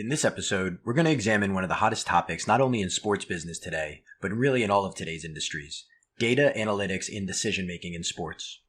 In this episode, we're going to examine one of the hottest topics not only in sports business today, but really in all of today's industries: data analytics in decision-making in sports.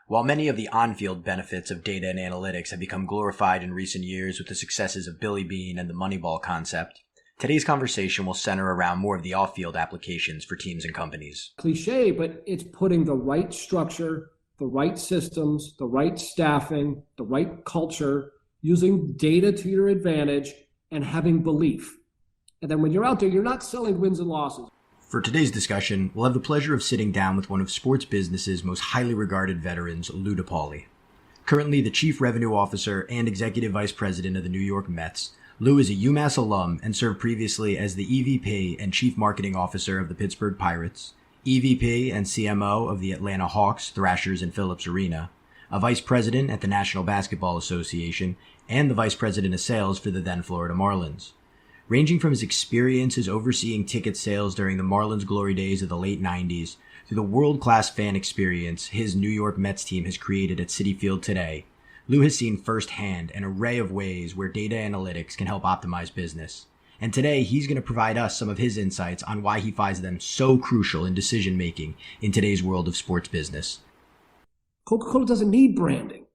While many of the on-field benefits of data and analytics have become glorified in recent years with the successes of Billy Beane and the Moneyball concept, today's conversation will center around more of the off-field applications for teams and companies. Cliche, but it's putting the right structure, the right systems, the right staffing, the right culture, using data to your advantage, and having belief. And then when you're out there, you're not selling wins and losses. For today's discussion, we'll have the pleasure of sitting down with one of sports business's most highly regarded veterans, Lou DePaoli. Currently the Chief Revenue Officer and Executive Vice President of the New York Mets, Lou is a UMass alum and served previously as the EVP and Chief Marketing Officer of the Pittsburgh Pirates, EVP and CMO of the Atlanta Hawks, Thrashers, and Phillips Arena, a Vice President at the National Basketball Association, and the Vice President of Sales for the then Florida Marlins. Ranging from his experiences overseeing ticket sales during the Marlins' glory days of the late 90s to the world-class fan experience his New York Mets team has created at Citi Field today, Lou has seen firsthand an array of ways where data analytics can help optimize business. And today, he's going to provide us some of his insights on why he finds them so crucial in decision-making in today's world of sports business. Coca-Cola doesn't need branding,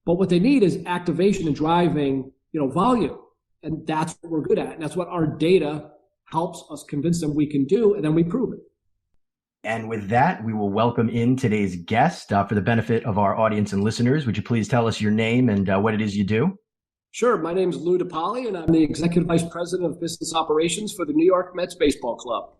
but what they need is activation and driving, volume. And that's what we're good at. And that's what our data helps us convince them we can do, and then we prove it. And with that, we will welcome in today's guest. For the benefit of our audience and listeners, would you please tell us your name and what it is you do? Sure. My name is Lou DePaoli, and I'm the Executive Vice President of Business Operations for the New York Mets Baseball Club.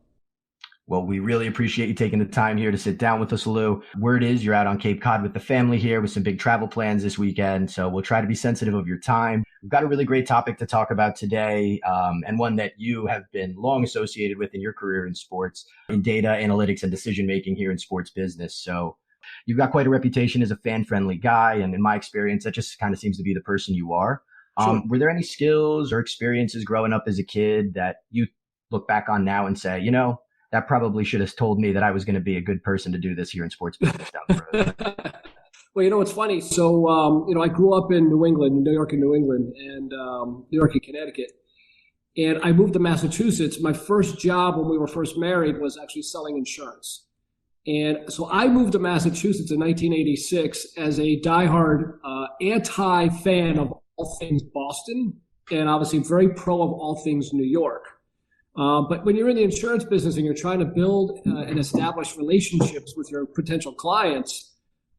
Well, we really appreciate you taking the time here to sit down with us, Lou. Word is you're out on Cape Cod with the family here with some big travel plans this weekend, so we'll try to be sensitive of your time. We've got a really great topic to talk about today, and one that you have been long associated with in your career in sports, in data analytics and decision-making here in sports business. So you've got quite a reputation as a fan-friendly guy, and in my experience, that just kind of seems to be the person you are. Sure. Were there any skills or experiences growing up as a kid that you look back on now and say, that probably should have told me that I was going to be a good person to do this here in sports business down the road? Well, it's funny. So, I grew up in New England, New York and New England, and New York and Connecticut. And I moved to Massachusetts. My first job when we were first married was actually selling insurance. And so I moved to Massachusetts in 1986 as a diehard anti-fan of all things Boston, and obviously very pro of all things New York. But when you're in the insurance business and you're trying to build and establish relationships with your potential clients,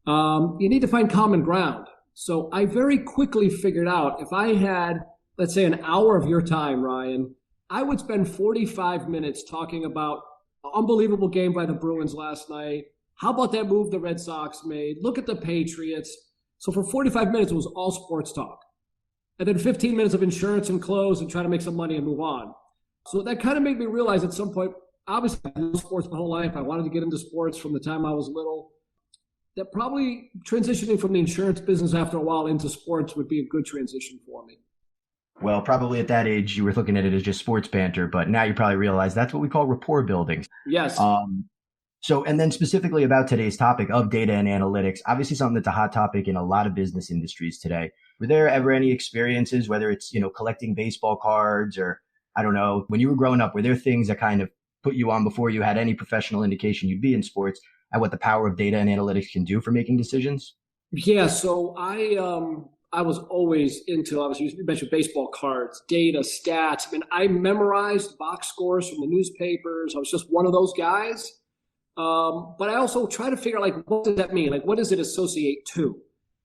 you need to find common ground. So I very quickly figured out if I had, let's say, an hour of your time, Ryan, I would spend 45 minutes talking about an unbelievable game by the Bruins last night. How about that move the Red Sox made? Look at the Patriots. So for 45 minutes, it was all sports talk. And then 15 minutes of insurance and close and try to make some money and move on. So that kind of made me realize at some point, obviously I loved sports my whole life. I wanted to get into sports from the time I was little. That probably transitioning from the insurance business after a while into sports would be a good transition for me. Well, probably at that age, you were looking at it as just sports banter, but now you probably realize that's what we call rapport building. Yes. And then specifically about today's topic of data and analytics, obviously something that's a hot topic in a lot of business industries today. Were there ever any experiences, whether it's, collecting baseball cards or, I don't know, when you were growing up, were there things that kind of put you on before you had any professional indication you'd be in sports at what the power of data and analytics can do for making decisions? Yeah, so I was always into, obviously, you mentioned baseball cards, data, stats. I memorized box scores from the newspapers. I was just one of those guys. But I also try to figure out, what does that mean? What does it associate to?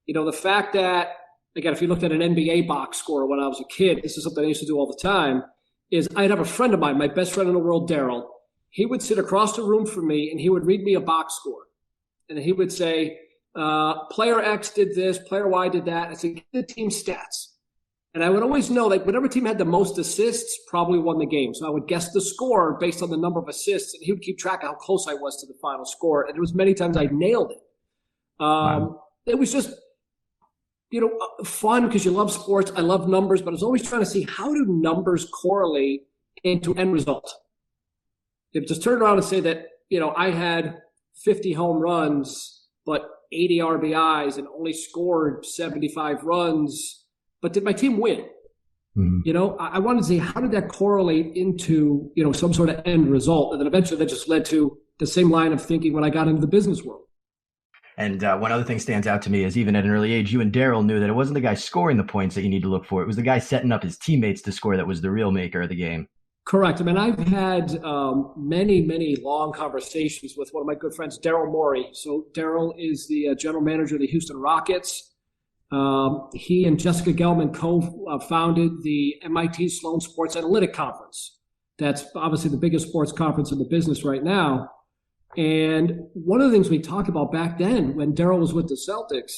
The fact that, again, if you looked at an NBA box score when I was a kid, this is something I used to do all the time, is I'd have a friend of mine, my best friend in the world, Daryl. He would sit across the room from me and he would read me a box score. And he would say, player X did this, player Y did that. I said, get the team stats. And I would always know, whatever team had the most assists probably won the game. So I would guess the score based on the number of assists, and he would keep track of how close I was to the final score. And there was many times I nailed it. Wow. It was just, fun because you love sports. I love numbers, but I was always trying to see how do numbers correlate into end result. Just turn around and say that, I had 50 home runs, but 80 RBIs and only scored 75 runs. But did my team win? Mhm. I wanted to see how did that correlate into, some sort of end result. And then eventually that just led to the same line of thinking when I got into the business world. And one other thing stands out to me is even at an early age, you and Daryl knew that it wasn't the guy scoring the points that you need to look for. It was the guy setting up his teammates to score that was the real maker of the game. Correct. I mean, I've had many, many long conversations with one of my good friends, Daryl Morey. So Daryl is the general manager of the Houston Rockets. He and Jessica Gelman co-founded the MIT Sloan Sports Analytic Conference. That's obviously the biggest sports conference in the business right now. And one of the things we talked about back then when Daryl was with the Celtics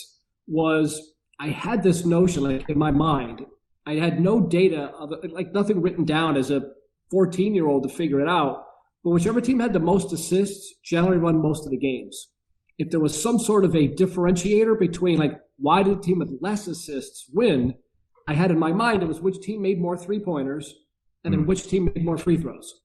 was I had this notion like in my mind. I had no data of it, like nothing written down as a 14-year-old to figure it out. But whichever team had the most assists generally run most of the games. If there was some sort of a differentiator between like why did the team with less assists win, I had in my mind it was which team made more three-pointers and then which team made more free throws.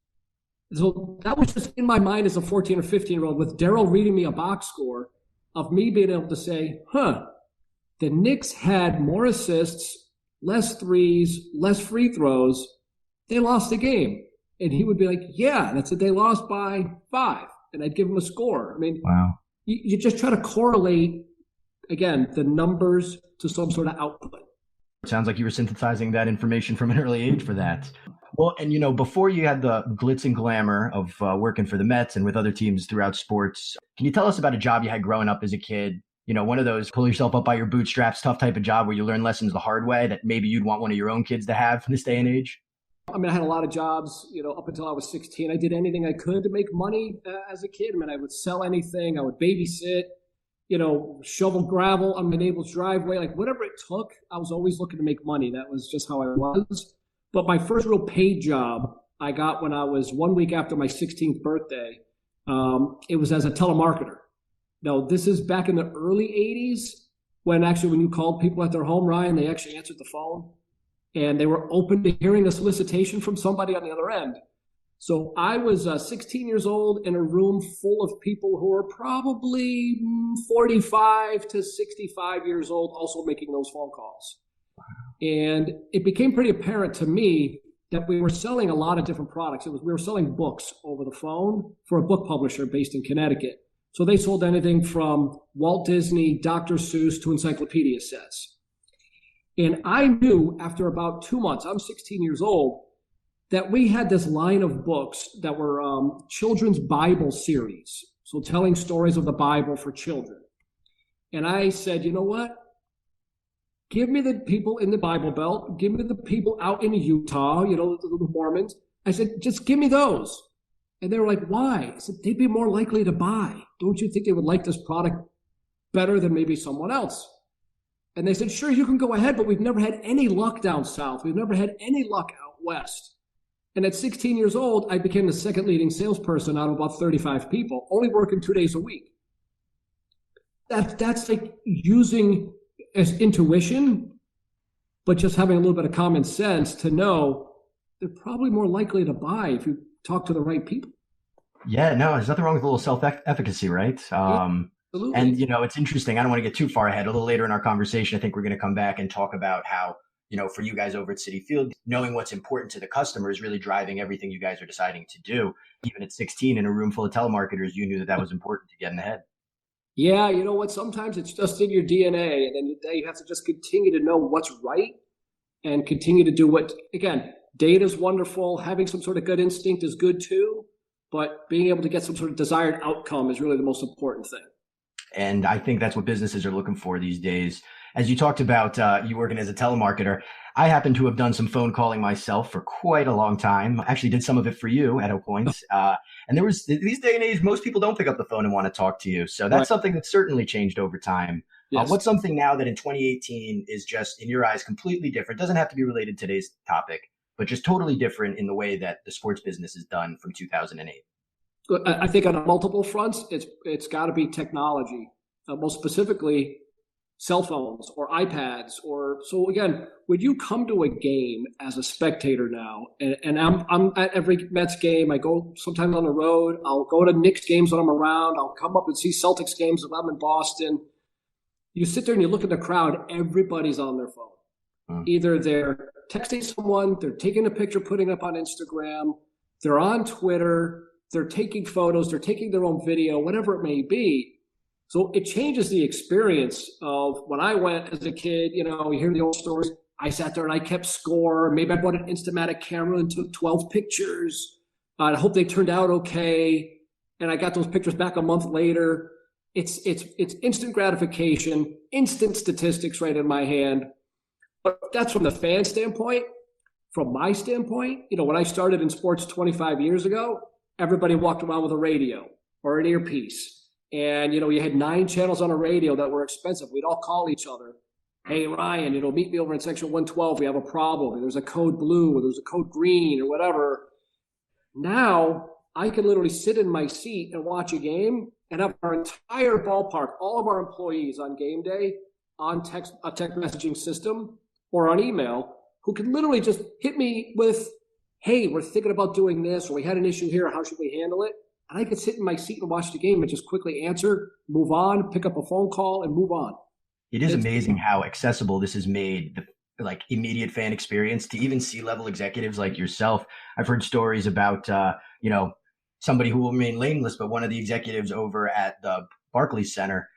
So that was just in my mind as a 14 or 15-year-old with Daryl reading me a box score of me being able to say, the Knicks had more assists, less threes, less free throws. They lost the game. And he would be like, yeah, that's it. They lost by 5. And I'd give him a score. I mean, wow. You just try to correlate, again, the numbers to some sort of output. It sounds like you were synthesizing that information from an early age for that. Well, and before you had the glitz and glamour of working for the Mets and with other teams throughout sports, can you tell us about a job you had growing up as a kid? One of those pull yourself up by your bootstraps, tough type of job where you learn lessons the hard way that maybe you'd want one of your own kids to have in this day and age? I mean, I had a lot of jobs, up until I was 16. I did anything I could to make money as a kid. I mean, I would sell anything. I would babysit, shovel gravel on my neighbor's driveway, like whatever it took. I was always looking to make money. That was just how I was. But my first real paid job I got when I was 1 week after my 16th birthday. It was as a telemarketer. Now, this is back in the early 80s when you called people at their home, Ryan, they actually answered the phone. And they were open to hearing a solicitation from somebody on the other end. So I was 16 years old in a room full of people who were probably 45 to 65 years old, also making those phone calls. And it became pretty apparent to me that we were selling a lot of different products. We were selling books over the phone for a book publisher based in Connecticut. So they sold anything from Walt Disney, Dr. Seuss to encyclopedia sets. And I knew after about 2 months, I'm 16 years old, that we had this line of books that were children's Bible series. So telling stories of the Bible for children. And I said, you know what? Give me the people in the Bible Belt. Give me the people out in Utah, the Mormons. I said, just give me those. And they were like, why? I said, they'd be more likely to buy. Don't you think they would like this product better than maybe someone else? And they said, sure, you can go ahead, but we've never had any luck down south. We've never had any luck out west. And at 16 years old, I became the second leading salesperson out of about 35 people, only working 2 days a week. That's like using as intuition, but just having a little bit of common sense to know they're probably more likely to buy if you talk to the right people. Yeah, no, there's nothing wrong with a little self-efficacy, right? Absolutely. And, it's interesting. I don't want to get too far ahead. A little later in our conversation, I think we're going to come back and talk about how, for you guys over at Citi Field, knowing what's important to the customer is really driving everything you guys are deciding to do. Even at 16 in a room full of telemarketers, you knew that was important to get in the head. Yeah, you know what? Sometimes it's just in your DNA, and then you have to just continue to know what's right and continue to do what, again, data is wonderful. Having some sort of gut instinct is good too, but being able to get some sort of desired outcome is really the most important thing. And I think that's what businesses are looking for these days. As you talked about you working as a telemarketer, I happen to have done some phone calling myself for quite a long time. I actually did some of it for you at a point. And there was these day and age, most people don't pick up the phone and want to talk to you. So that's right. Something that's certainly changed over time. Yes. What's something now that in 2018 is just, in your eyes, completely different? Doesn't have to be related to today's topic, but just totally different in the way that the sports business is done from 2008. I think on multiple fronts, it's got to be technology, most specifically cell phones or iPads. So again, when you come to a game as a spectator now, and I'm at every Mets game, I go sometimes on the road, I'll go to Knicks games when I'm around, I'll come up and see Celtics games if I'm in Boston. You sit there and you look at the crowd, everybody's on their phone. Either they're texting someone, they're taking a picture, putting it up on Instagram, they're on Twitter, they're taking photos, they're taking their own video, whatever it may be. So it changes the experience of when I went as a kid, you hear the old stories. I sat there and I kept score. Maybe I bought an Instamatic camera and took 12 pictures. I hope they turned out okay. And I got those pictures back a month later. It's instant gratification, instant statistics right in my hand. But that's from the fan standpoint. From my standpoint, when I started in sports 25 years ago, everybody walked around with a radio or an earpiece. And, you had 9 channels on a radio that were expensive. We'd all call each other. Hey, Ryan, meet me over in section 112. We have a problem. There's a code blue or there's a code green or whatever. Now I can literally sit in my seat and watch a game and have our entire ballpark, all of our employees on game day on a text messaging system or on email, who can literally just hit me with, hey, we're thinking about doing this, or we had an issue here, how should we handle it? And I could sit in my seat and watch the game and just quickly answer, move on, pick up a phone call, and move on. It is amazing how accessible this has made the immediate fan experience to even C-level executives like yourself. I've heard stories about, somebody who will remain nameless, but one of the executives over at the Barclays Center,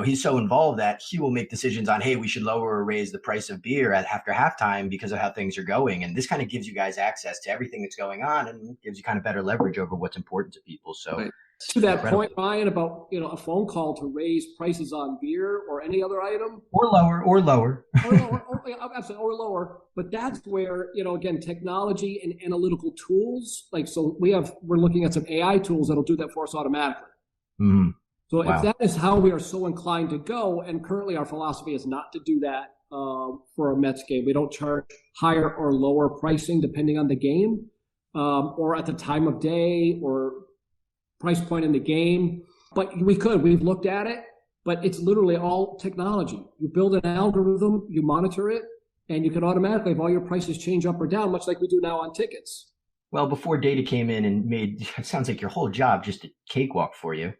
he's so involved that he will make decisions on, hey, we should lower or raise the price of beer after halftime because of how things are going. And this kind of gives you guys access to everything that's going on and gives you kind of better leverage over what's important to people. So right. To that point, Ryan, about a phone call to raise prices on beer or any other item, or lower, or lower, But that's where again, technology and analytical tools. We're looking at some AI tools that'll do that for us automatically. Mm-hmm. So if that is how we are so inclined to go, and currently our philosophy is not to do that for a Mets game. We don't charge higher or lower pricing depending on the game or at the time of day or price point in the game. But we've looked at it, but it's literally all technology. You build an algorithm, you monitor it, and you can automatically have all your prices change up or down, much like we do now on tickets. Well, before data came in and made, it sounds like your whole job just a cakewalk for you.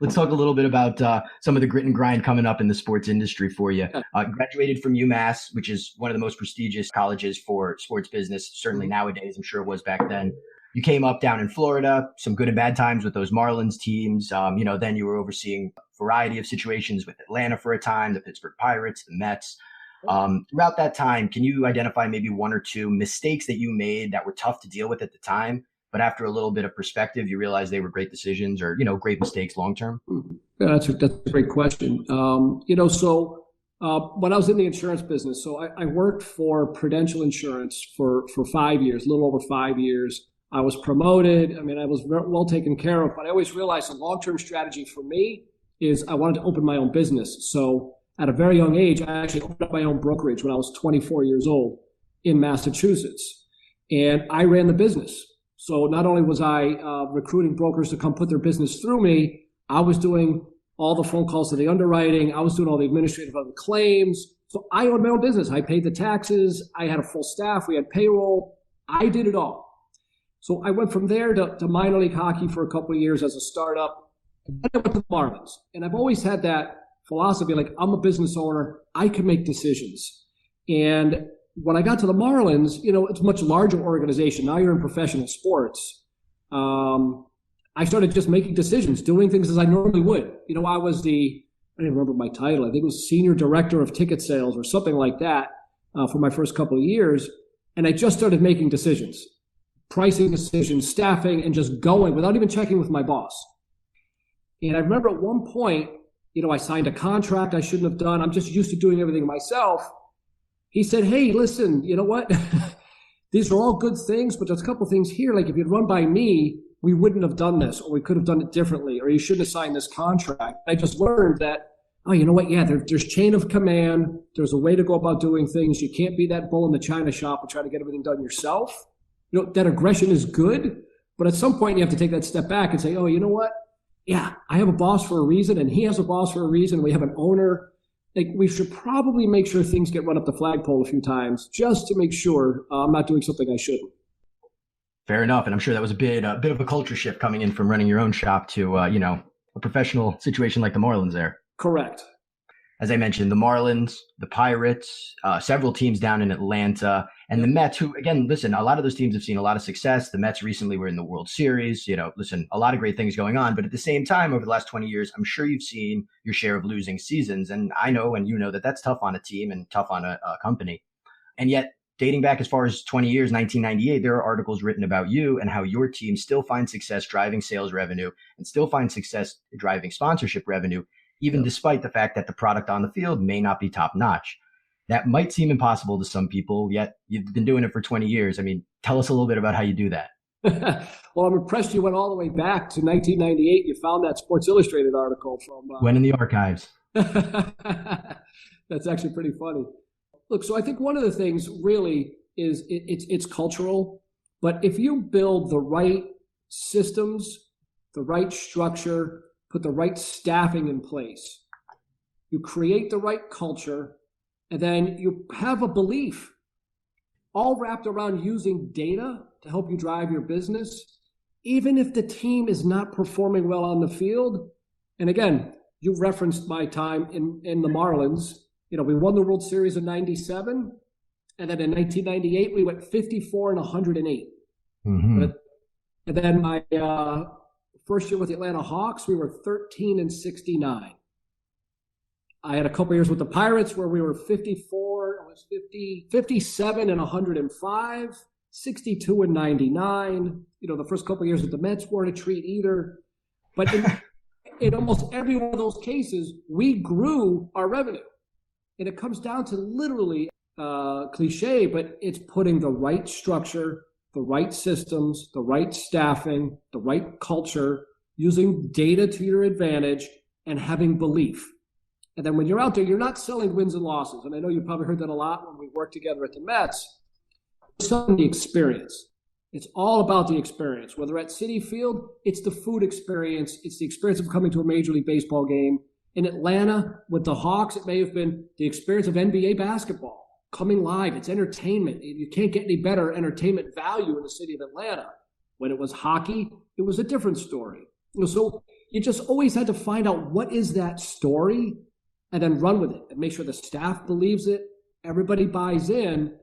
Let's talk a little bit about some of the grit and grind coming up in the sports industry for you. Graduated from UMass, which is one of the most prestigious colleges for sports business, certainly nowadays. I'm sure it was back then. You came up down in Florida, some good and bad times with those Marlins teams. Then you were overseeing a variety of situations with Atlanta for a time, the Pittsburgh Pirates, the Mets. Throughout that time, can you identify maybe one or two mistakes that you made that were tough to deal with at the time, but after a little bit of perspective, you realize they were great decisions or, great mistakes long-term? Yeah, that's a great question. When I was in the insurance business, so I worked for Prudential Insurance for 5 years, a little over 5 years. I was promoted. I was well taken care of, but I always realized the long-term strategy for me is I wanted to open my own business. So at a very young age, I actually opened up my own brokerage when I was 24 years old in Massachusetts, and I ran the business. So not only was I recruiting brokers to come put their business through me, I was doing all the phone calls to the underwriting. I was doing all the administrative of the claims. So I owned my own business. I paid the taxes. I had a full staff. We had payroll. I did it all. So I went from there to minor league hockey for a couple of years as a startup. And then I went to the Marlins. And I've always had that philosophy, I'm a business owner. I can make decisions. And when I got to the Marlins, it's a much larger organization. Now you're in professional sports. I started just making decisions, doing things as I normally would. I was I don't remember my title. I think it was Senior Director of Ticket Sales or something like that for my first couple of years. And I just started making decisions, pricing decisions, staffing, and just going without even checking with my boss. And I remember at one point, I signed a contract I shouldn't have done. I'm just used to doing everything myself. He said, hey, listen, you know what? These are all good things, but there's a couple of things here. If you'd run by me, we wouldn't have done this, or we could have done it differently, or you shouldn't have signed this contract. I just learned that, oh, you know what? Yeah, there's chain of command. There's a way to go about doing things. You can't be that bull in the china shop and try to get everything done yourself. That aggression is good, but at some point you have to take that step back and say, oh, you know what? Yeah, I have a boss for a reason, and he has a boss for a reason. We have an owner. We should probably make sure things get run up the flagpole a few times just to make sure I'm not doing something I shouldn't. Fair enough. And I'm sure that was a bit of a culture shift coming in from running your own shop to, a professional situation like the Marlins there. Correct. as I mentioned, the Marlins, the Pirates, several teams down in Atlanta, and the Mets, who, again, listen, a lot of those teams have seen a lot of success. The Mets recently were in the World Series. Listen, a lot of great things going on. But at the same time, over the last 20 years, I'm sure you've seen your share of losing seasons. And I know, and you know, that that's tough on a team and tough on a company. And yet, dating back as far as 20 years, 1998, there are articles written about you and how your team still finds success driving sales revenue and still finds success driving sponsorship revenue, even despite the fact that the product on the field may not be top notch. That might seem impossible to some people, yet you've been doing it for 20 years. I mean, tell us a little bit about how you do that. Well, I'm impressed you went all the way back to 1998. You found that Sports Illustrated article from... Went in the archives. That's actually pretty funny. Look, so I think one of the things really is it's cultural, but if you build the right systems, the right structure, put the right staffing in place, you create the right culture, and then you have a belief all wrapped around using data to help you drive your business, even if the team is not performing well on the field. And again, you referenced my time in the Marlins. We won the World Series in 97, and then in 1998, we went 54 and 108. Mm-hmm. And then my first year with the Atlanta Hawks, we were 13 and 69. I had a couple years with the Pirates where we were 57 and 105, 62 and 99. The first couple years with the Mets weren't a treat either. But in almost every one of those cases, we grew our revenue. And it comes down to literally cliche, but it's putting the right structure, the right systems, the right staffing, the right culture, using data to your advantage, and having belief. And then when you're out there, you're not selling wins and losses. And I know you've probably heard that a lot when we worked together at the Mets. You're selling the experience. It's all about the experience. Whether at Citi Field, it's the food experience. It's the experience of coming to a Major League Baseball game. In Atlanta, with the Hawks, it may have been the experience of NBA basketball, coming live. It's entertainment. You can't get any better entertainment value in the city of Atlanta. When it was hockey, it was a different story. So you just always had to find out what is that story and then run with it and make sure the staff believes it, everybody buys in.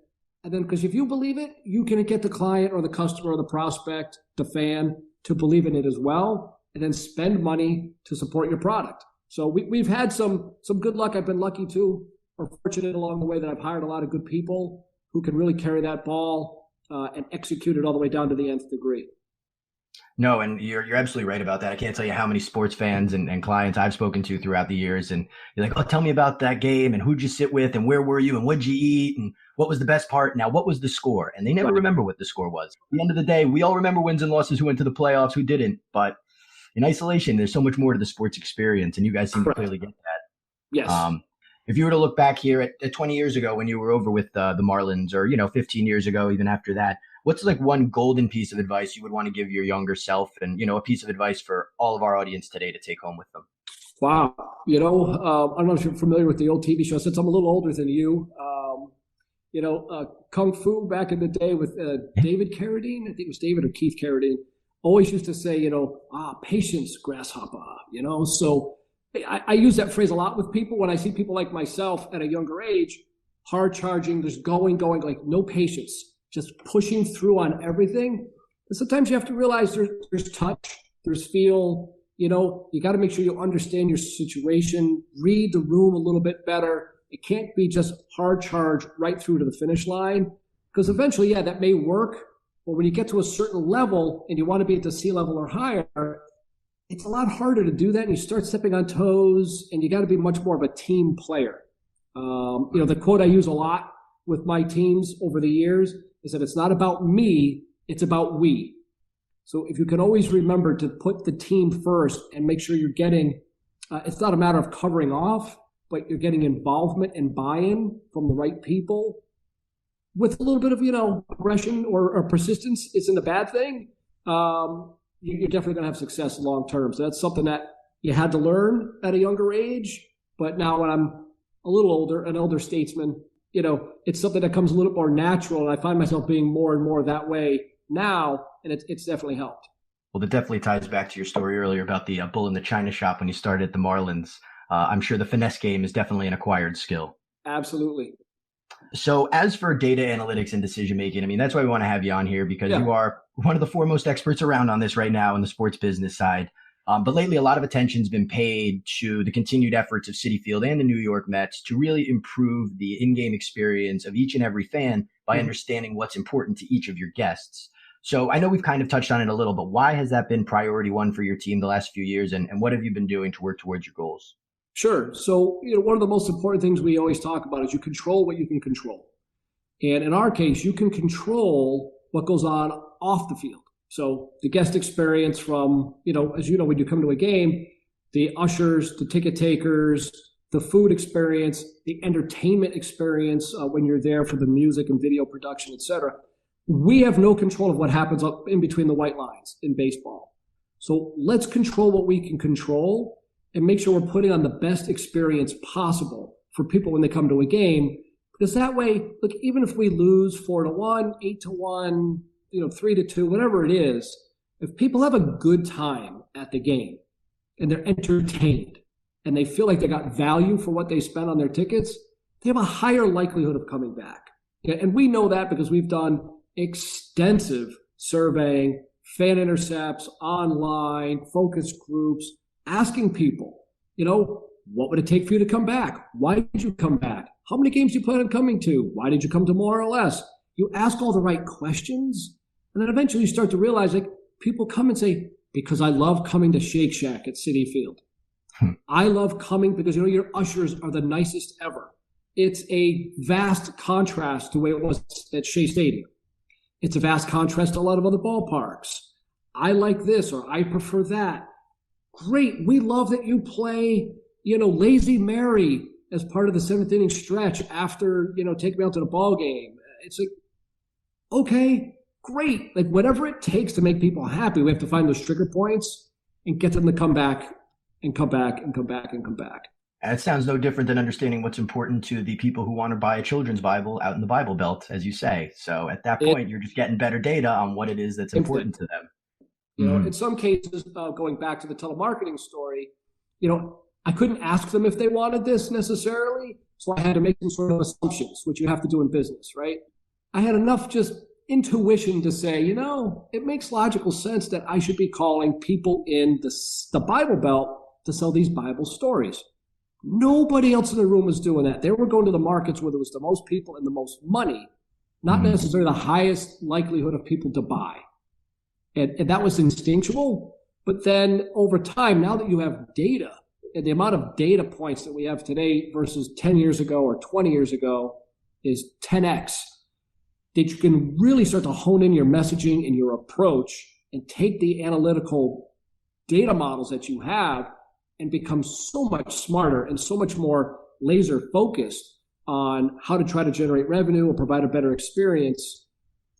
And then, because if you believe it, you can get the client or the customer or the prospect, the fan, to believe in it as well, and then spend money to support your product. So we've had some good luck. I've been lucky too, or fortunate along the way that I've hired a lot of good people who can really carry that ball and execute it all the way down to the nth degree. No, and you're absolutely right about that. I can't tell you how many sports fans and clients I've spoken to throughout the years. And you're like, oh, tell me about that game and who'd you sit with and where were you and what'd you eat and what was the best part? Now, what was the score? And they never remember what the score was. At the end of the day, we all remember wins and losses, who went to the playoffs, who didn't. But in isolation, there's so much more to the sports experience, and you guys seem to clearly get that. Yes. If you were to look back here at 20 years ago when you were over with the Marlins, or 15 years ago, even after that, what's like one golden piece of advice you would want to give your younger self, and a piece of advice for all of our audience today to take home with them? Wow. I don't know if you're familiar with the old TV show. Since I'm a little older than you, Kung Fu back in the day with David Carradine. I think it was David or Keith Carradine. Always used to say, patience, grasshopper, So I use that phrase a lot with people when I see people like myself at a younger age, hard charging, just going, like no patience, just pushing through on everything. And sometimes you have to realize there's touch, there's feel, you got to make sure you understand your situation, read the room a little bit better. It can't be just hard charge right through to the finish line, because eventually, that may work. But when you get to a certain level and you want to be at the sea level or higher, it's a lot harder to do that. And you start stepping on toes, and you got to be much more of a team player. The quote I use a lot with my teams over the years is that it's not about me, it's about we. So if you can always remember to put the team first and make sure you're getting, it's not a matter of covering off, but you're getting involvement and buy-in from the right people. With a little bit of, aggression or persistence isn't a bad thing. You're definitely going to have success long term. So that's something that you had to learn at a younger age. But now when I'm a little older, an elder statesman, it's something that comes a little more natural. And I find myself being more and more that way now. And it's definitely helped. Well, that definitely ties back to your story earlier about the bull in the china shop when you started at the Marlins. I'm sure the finesse game is definitely an acquired skill. Absolutely. So as for data analytics and decision making, I mean, that's why we want to have you on here, because you are one of the foremost experts around on this right now on the sports business side. But lately, a lot of attention's been paid to the continued efforts of Citi Field and the New York Mets to really improve the in-game experience of each and every fan by understanding what's important to each of your guests. So I know we've kind of touched on it a little, but why has that been priority one for your team the last few years, and what have you been doing to work towards your goals? Sure. So, one of the most important things we always talk about is you control what you can control. And in our case, you can control what goes on off the field. So the guest experience from, as you know, when you come to a game, the ushers, the ticket takers, the food experience, the entertainment experience when you're there for the music and video production, et cetera. We have no control of what happens up in between the white lines in baseball. So let's control what we can control and make sure we're putting on the best experience possible for people when they come to a game. Because that way, look, even if we lose 4-1, 8-1, 3-2, whatever it is, if people have a good time at the game and they're entertained and they feel like they got value for what they spent on their tickets, they have a higher likelihood of coming back. And we know that because we've done extensive surveying, fan intercepts, online, focus groups, asking people, what would it take for you to come back? Why did you come back? How many games do you plan on coming to? Why did you come to more or less? You ask all the right questions, and then eventually you start to realize, people come and say, because I love coming to Shake Shack at Citi Field. I love coming because, your ushers are the nicest ever. It's a vast contrast to the way it was at Shea Stadium. It's a vast contrast to a lot of other ballparks. I like this, or I prefer that. Great. We love that you play, Lazy Mary as part of the seventh inning stretch after, take me out to the ball game. It's like, okay, great. Like, whatever it takes to make people happy, we have to find those trigger points and get them to come back and come back and come back and come back. It sounds no different than understanding what's important to the people who want to buy a children's Bible out in the Bible Belt, as you say. So at that point, you're just getting better data on what it is that's important to them. In some cases, going back to the telemarketing story, I couldn't ask them if they wanted this necessarily, so I had to make some sort of assumptions, which you have to do in business, right? I had enough just intuition to say, it makes logical sense that I should be calling people in the Bible Belt to sell these Bible stories. Nobody else in the room was doing that. They were going to the markets where there was the most people and the most money, not necessarily the highest likelihood of people to buy. And that was instinctual. But then over time, now that you have data, and the amount of data points that we have today versus 10 years ago or 20 years ago is 10x, that you can really start to hone in your messaging and your approach and take the analytical data models that you have and become so much smarter and so much more laser focused on how to try to generate revenue or provide a better experience.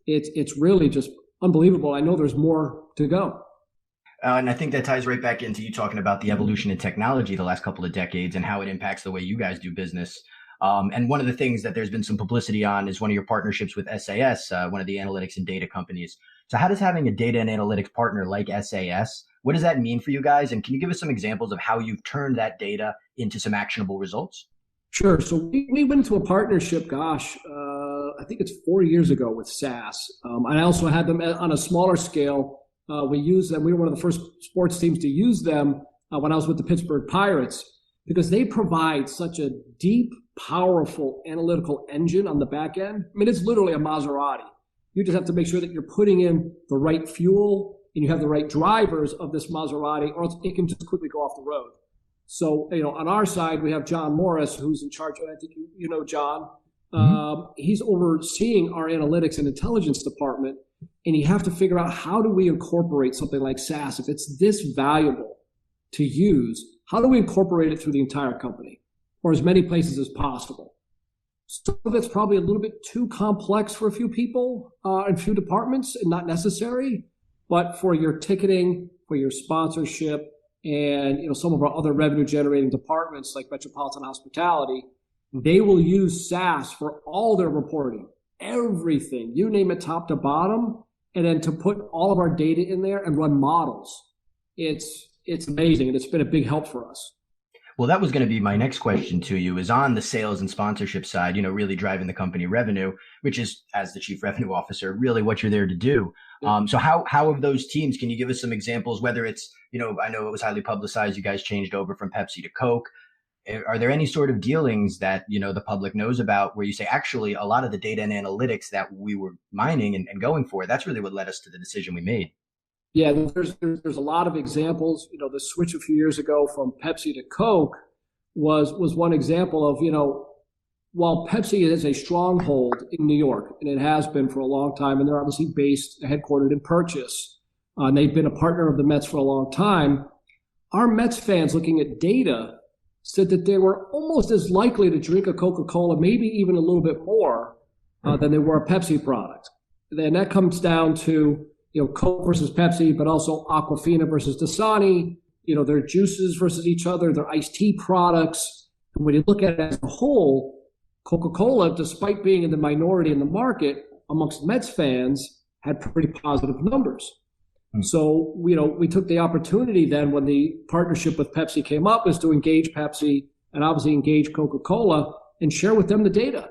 It's really just unbelievable. I know there's more to go. And I think that ties right back into you talking about the evolution in technology the last couple of decades and how it impacts the way you guys do business. And one of the things that there's been some publicity on is one of your partnerships with SAS, one of the analytics and data companies. So how does having a data and analytics partner like SAS, what does that mean for you guys? And can you give us some examples of how you've turned that data into some actionable results? Sure. So we went into a partnership, I think it's 4 years ago with SAS. I also had them on a smaller scale. We used them. We were one of the first sports teams to use them when I was with the Pittsburgh Pirates because they provide such a deep, powerful analytical engine on the back end. I mean, it's literally a Maserati. You just have to make sure that you're putting in the right fuel and you have the right drivers of this Maserati, or else it can just quickly go off the road. So, on our side, we have John Morris, who's in charge. I think you know John. He's overseeing our analytics and intelligence department, and you have to figure out how do we incorporate something like SAS. If it's this valuable to use, how do we incorporate it through the entire company or as many places as possible? Some of it's probably a little bit too complex for a few people and few departments and not necessary, but for your ticketing, for your sponsorship, and some of our other revenue generating departments like Metropolitan Hospitality, they will use SAS for all their reporting, everything, you name it, top to bottom, and then to put all of our data in there and run models. It's amazing, and it's been a big help for us. Well, that was going to be my next question to you is on the sales and sponsorship side, really driving the company revenue, which is, as the chief revenue officer, really what you're there to do. So how have those teams, can you give us some examples, whether it's, I know it was highly publicized, you guys changed over from Pepsi to Coke. Are there any sort of dealings that, the public knows about where you say, actually, a lot of the data and analytics that we were mining and going for, that's really what led us to the decision we made? Yeah, there's a lot of examples. The switch a few years ago from Pepsi to Coke was one example of, while Pepsi is a stronghold in New York, and it has been for a long time, and they're obviously headquartered in Purchase, and they've been a partner of the Mets for a long time, our Mets fans looking at data said that they were almost as likely to drink a Coca-Cola, maybe even a little bit more than they were a Pepsi product. And that comes down to, Coke versus Pepsi, but also Aquafina versus Dasani, their juices versus each other, their iced tea products. And when you look at it as a whole, Coca-Cola, despite being in the minority in the market amongst Mets fans, had pretty positive numbers. So, we took the opportunity then when the partnership with Pepsi came up is to engage Pepsi and obviously engage Coca-Cola and share with them the data.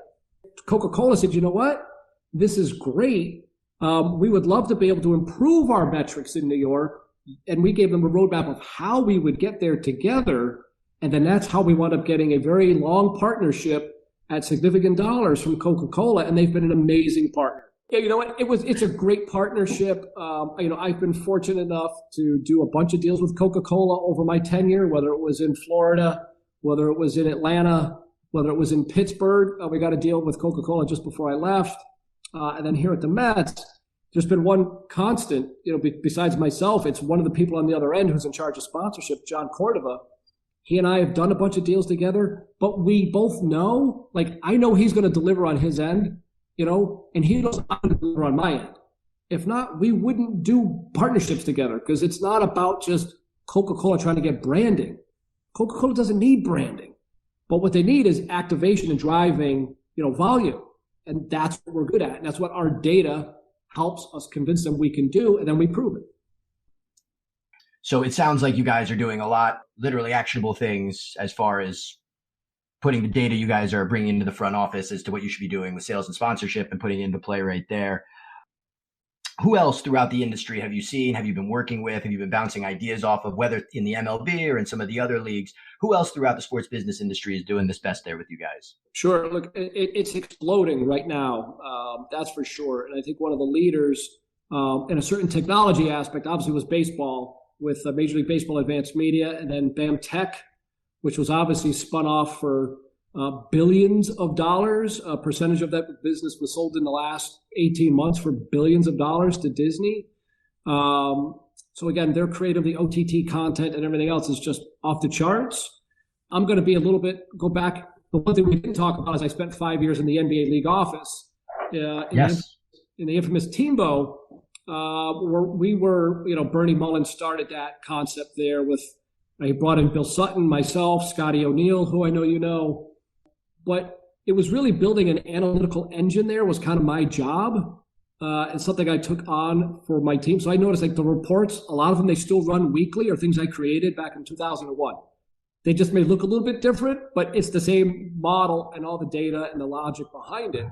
Coca-Cola said, you know what? This is great. We would love to be able to improve our metrics in New York. And we gave them a roadmap of how we would get there together. And then that's how we wound up getting a very long partnership at significant dollars from Coca-Cola. And they've been an amazing partner. Yeah, you know what? It's a great partnership. I've been fortunate enough to do a bunch of deals with Coca-Cola over my tenure, whether it was in Florida, whether it was in Atlanta, whether it was in Pittsburgh. We got a deal with Coca-Cola just before I left. And then here at the Mets, there's been one constant, besides myself, it's one of the people on the other end who's in charge of sponsorship, John Cordova. He and I have done a bunch of deals together, but we both know, I know he's going to deliver on his end, and he knows I'm going to deliver on my end. If not, we wouldn't do partnerships together because it's not about just Coca-Cola trying to get branding. Coca-Cola doesn't need branding, but what they need is activation and driving, volume. And that's what we're good at. And that's what our data helps us convince them we can do, and then we prove it. So it sounds like you guys are doing a lot, literally actionable things as far as putting the data you guys are bringing into the front office as to what you should be doing with sales and sponsorship and putting it into play right there. Who else throughout the industry have you seen, have you been working with, have you been bouncing ideas off of, whether in the MLB or in some of the other leagues? Who else throughout the sports business industry is doing this best there with you guys? Sure. Look, it's exploding right now. That's for sure. And I think one of the leaders in a certain technology aspect, obviously, was baseball with Major League Baseball Advanced Media, and then BAM Tech, which was obviously spun off for billions of dollars. A percentage of that business was sold in the last 18 months for billions of dollars to Disney. So again, their creative, the OTT content and everything else is just off the charts. I'm going to go back. The one thing we didn't talk about is I spent 5 years in the NBA league office. Yes. In the infamous Teambo, where we were, Bernie Mullins started that concept there with, I brought in Bill Sutton, myself, Scotty O'Neill, who I know you know. But it was really building an analytical engine there was kind of my job. And something I took on for my team. So I noticed the reports, a lot of them, they still run weekly, or things I created back in 2001. They just may look a little bit different, but it's the same model and all the data and the logic behind it.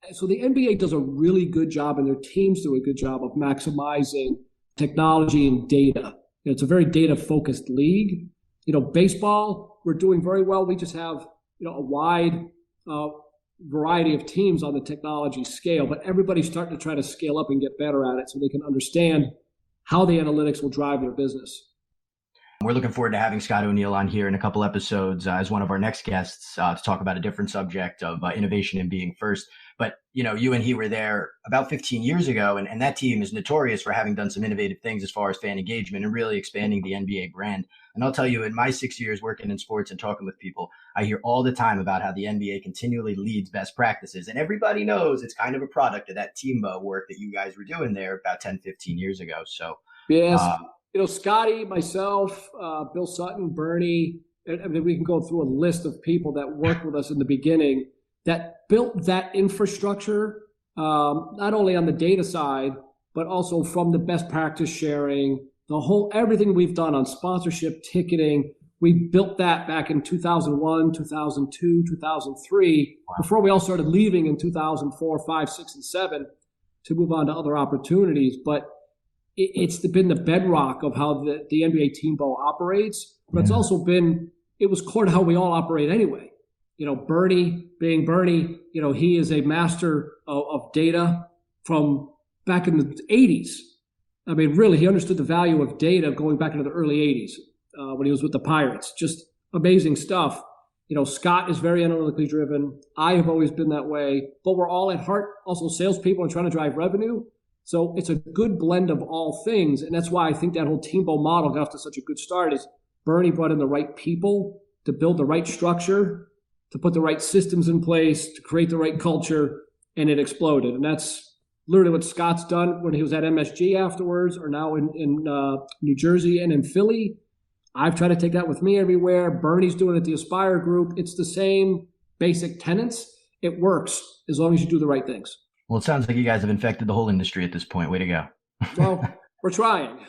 And so the NBA does a really good job, and their teams do a good job of maximizing technology and data. It's a very data-focused league. Baseball, we're doing very well. We just have, a wide variety of teams on the technology scale, but everybody's starting to try to scale up and get better at it so they can understand how the analytics will drive their business. We're looking forward to having Scott O'Neill on here in a couple episodes as one of our next guests to talk about a different subject of innovation and being first. But, you and he were there about 15 years ago, and that team is notorious for having done some innovative things as far as fan engagement and really expanding the NBA brand. And I'll tell you, in my 6 years working in sports and talking with people, I hear all the time about how the NBA continually leads best practices. And everybody knows it's kind of a product of that team work that you guys were doing there about 10, 15 years ago. So, yes. Scotty, myself, Bill Sutton, Bernie, we can go through a list of people that worked with us in the beginning that built that infrastructure, not only on the data side, but also from the best practice sharing, everything we've done on sponsorship, ticketing. We built that back in 2001, 2002, 2003, before we all started leaving in 2004, 5, 6, and 7 to move on to other opportunities. But it's been the bedrock of how the NBA team ball operates. But it's also been, it was core to how we all operate anyway. Bernie, being Bernie, he is a master of data from back in the 80s. I mean, really, he understood the value of data going back into the early 80s when he was with the Pirates. Just amazing stuff. Scott is very analytically driven. I have always been that way. But we're all at heart also salespeople and trying to drive revenue. So it's a good blend of all things. And that's why I think that whole team ball model got off to such a good start is Bernie brought in the right people to build the right structure, to put the right systems in place, to create the right culture, and it exploded. And that's literally what Scott's done when he was at MSG afterwards, or now in New Jersey and in Philly. I've tried to take that with me everywhere. Bernie's doing it at the Aspire Group. It's the same basic tenets. It works as long as you do the right things. Well, it sounds like you guys have infected the whole industry at this point. Way to go. Well, we're trying.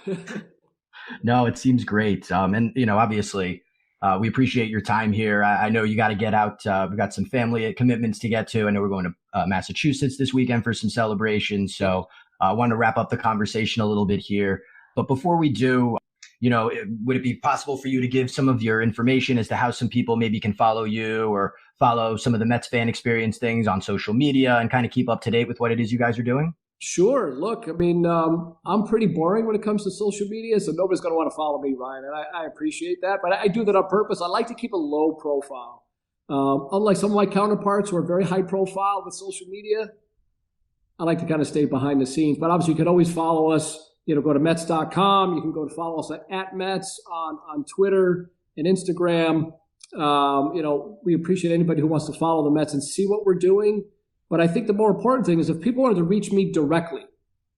No, it seems great. And, obviously, we appreciate your time here. I know you got to get out. We've got some family commitments to get to. I know we're going to Massachusetts this weekend for some celebrations. So I want to wrap up the conversation a little bit here. But before we do, would it be possible for you to give some of your information as to how some people maybe can follow you or follow some of the Mets fan experience things on social media and kind of keep up to date with what it is you guys are doing? Sure. Look, I mean, I'm pretty boring when it comes to social media, so nobody's going to want to follow me, Ryan, and I appreciate that. But I do that on purpose. I like to keep a low profile. Unlike some of my counterparts who are very high profile with social media, I like to kind of stay behind the scenes. But obviously, you can always follow us. Go to Mets.com. You can go to follow us at Mets on Twitter and Instagram. We appreciate anybody who wants to follow the Mets and see what we're doing. But I think the more important thing is if people wanted to reach me directly,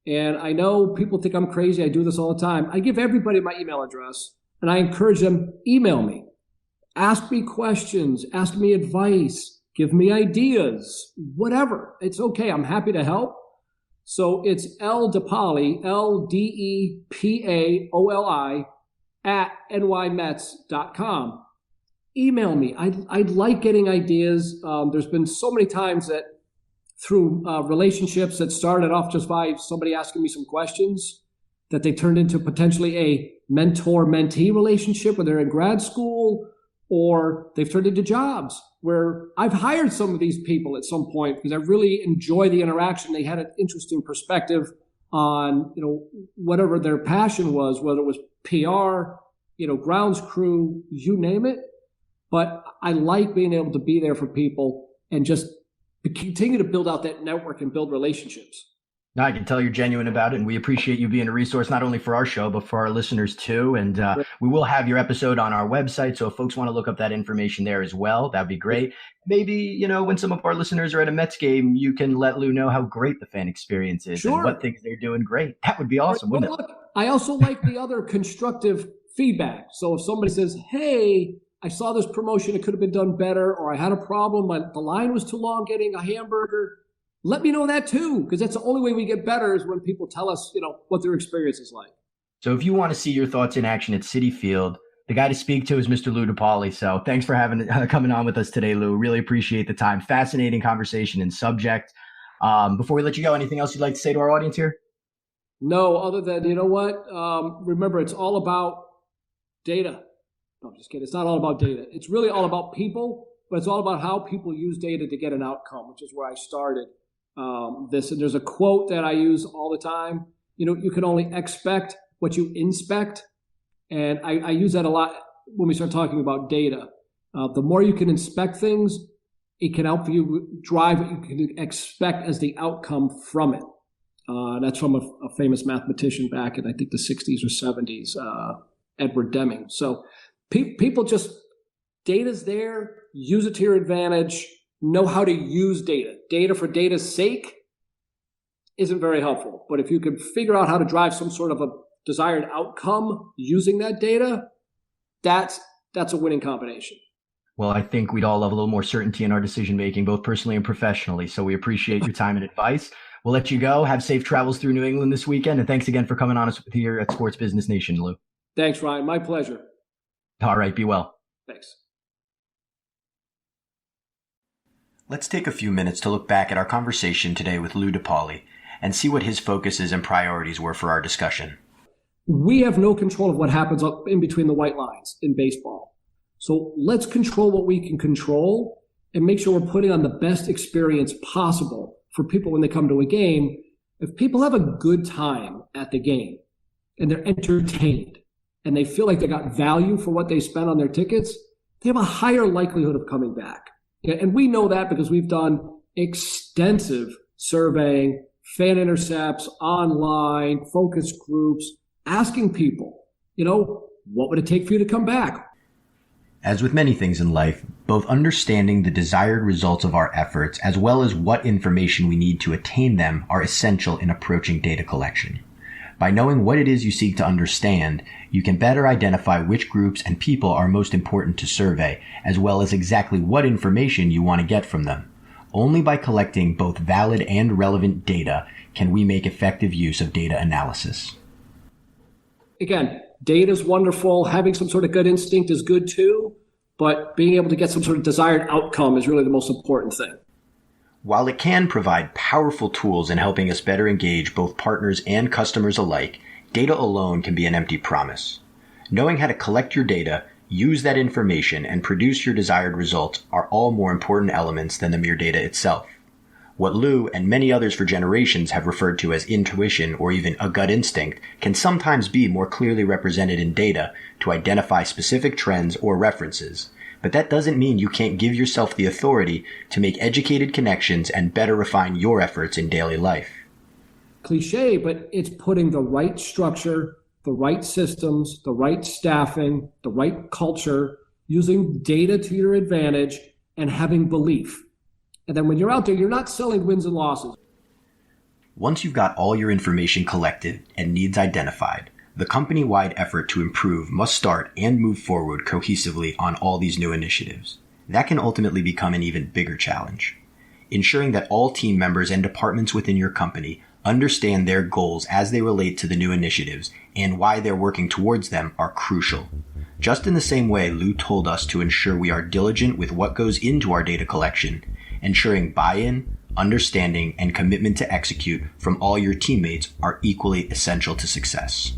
and I know people think I'm crazy, I do this all the time. I give everybody my email address, and I encourage them, email me. Ask me questions, ask me advice, give me ideas, whatever. It's okay. I'm happy to help. So it's DePaoli, LDEPAOLI @nymets.com. Email me. I'd like getting ideas. There's been so many times that through relationships that started off just by somebody asking me some questions that they turned into potentially a mentor-mentee relationship when they're in grad school, or they've turned into jobs where I've hired some of these people at some point because I really enjoy the interaction. They had an interesting perspective on, whatever their passion was, whether it was PR, grounds crew, you name it. But I like being able to be there for people and just continue to build out that network and build relationships. No, I can tell you're genuine about it, and we appreciate you being a resource not only for our show, but for our listeners too. And we will have your episode on our website, so if folks want to look up that information there as well, that'd be great. Maybe, when some of our listeners are at a Mets game, you can let Lou know how great the fan experience is and what things they're doing great. That would be awesome, wouldn't it? I also like the other constructive feedback. So if somebody says, hey, I saw this promotion, it could have been done better, or I had a problem, the line was too long getting a hamburger, let me know that too, because that's the only way we get better is when people tell us, what their experience is like. So if you want to see your thoughts in action at Citi Field, the guy to speak to is Mr. Lou DePaoli. So thanks for coming on with us today, Lou. Really appreciate the time. Fascinating conversation and subject. Before we let you go, anything else you'd like to say to our audience here? No, other than, remember, it's all about data. No, I'm just kidding. It's not all about data. It's really all about people, but it's all about how people use data to get an outcome, which is where I started this. And there's a quote that I use all the time. You can only expect what you inspect. And I use that a lot when we start talking about data. The more you can inspect things, it can help you drive what you can expect as the outcome from it. That's from a famous mathematician back in, I think, the 60s or 70s, Edward Deming. So people just, data's there, use it to your advantage, know how to use data. Data for data's sake isn't very helpful. But if you can figure out how to drive some sort of a desired outcome using that data, that's a winning combination. Well, I think we'd all love a little more certainty in our decision-making, both personally and professionally. So we appreciate your time and advice. We'll let you go. Have safe travels through New England this weekend. And thanks again for coming on us here at Sports Business Nation, Lou. Thanks, Ryan. My pleasure. All right, be well. Thanks. Let's take a few minutes to look back at our conversation today with Lou DePaoli and see what his focuses and priorities were for our discussion. We have no control of what happens up in between the white lines in baseball. So let's control what we can control and make sure we're putting on the best experience possible for people when they come to a game. If people have a good time at the game and they're entertained and they feel like they got value for what they spent on their tickets, they have a higher likelihood of coming back. And we know that because we've done extensive surveying, fan intercepts, online, focus groups, asking people, what would it take for you to come back? As with many things in life, both understanding the desired results of our efforts as well as what information we need to attain them are essential in approaching data collection. By knowing what it is you seek to understand, you can better identify which groups and people are most important to survey, as well as exactly what information you want to get from them. Only by collecting both valid and relevant data can we make effective use of data analysis. Again, data is wonderful. Having some sort of gut instinct is good too, but being able to get some sort of desired outcome is really the most important thing. While it can provide powerful tools in helping us better engage both partners and customers alike, data alone can be an empty promise. Knowing how to collect your data, use that information, and produce your desired results are all more important elements than the mere data itself. What Lou and many others for generations have referred to as intuition or even a gut instinct can sometimes be more clearly represented in data to identify specific trends or references. But that doesn't mean you can't give yourself the authority to make educated connections and better refine your efforts in daily life. Cliche, but it's putting the right structure, the right systems, the right staffing, the right culture, using data to your advantage, and having belief. And then when you're out there, you're not selling wins and losses. Once you've got all your information collected and needs identified, the company-wide effort to improve must start and move forward cohesively on all these new initiatives. That can ultimately become an even bigger challenge. Ensuring that all team members and departments within your company understand their goals as they relate to the new initiatives and why they're working towards them are crucial. Just in the same way Lou told us to ensure we are diligent with what goes into our data collection, ensuring buy-in, understanding, and commitment to execute from all your teammates are equally essential to success.